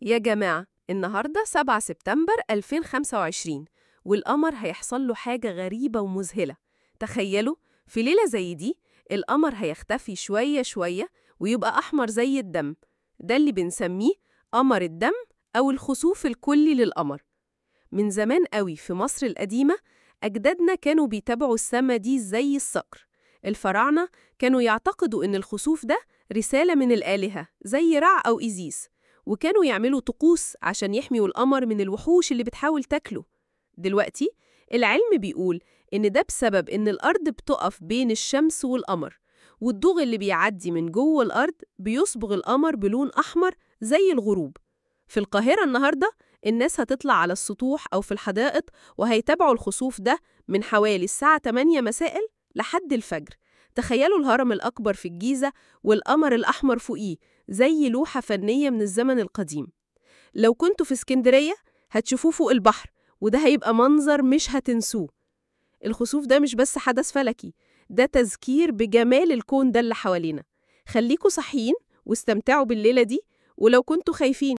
يا جماعة، النهاردة 7 سبتمبر 2025، والقمر هيحصل له حاجة غريبة ومذهلة. تخيلوا، في ليلة زي دي القمر هيختفي شوية شوية ويبقى أحمر زي الدم. ده اللي بنسميه قمر الدم أو الخسوف الكلي للقمر. من زمان قوي في مصر القديمة أجدادنا كانوا بيتابعوا السما دي زي الصقر. الفراعنة كانوا يعتقدوا إن الخسوف ده رسالة من الآلهة زي رع أو إيزيس، وكانوا يعملوا طقوس عشان يحميوا القمر من الوحوش اللي بتحاول تاكله. دلوقتي العلم بيقول إن ده بسبب إن الأرض بتقف بين الشمس والقمر، والضوء اللي بيعدي من جوه الأرض بيصبغ القمر بلون أحمر زي الغروب. في القاهرة النهاردة الناس هتطلع على السطوح أو في الحدائق وهيتابعوا الخسوف ده من حوالي الساعة 8 مساء لحد الفجر. تخيلوا الهرم الأكبر في الجيزة والقمر الأحمر فوقيه زي لوحة فنية من الزمن القديم. لو كنتوا في اسكندرية هتشوفوه فوق البحر، وده هيبقى منظر مش هتنسوه. الخسوف ده مش بس حدث فلكي، ده تذكير بجمال الكون ده اللي حوالينا. خليكوا صحيين واستمتعوا بالليلة دي، ولو كنتوا خايفين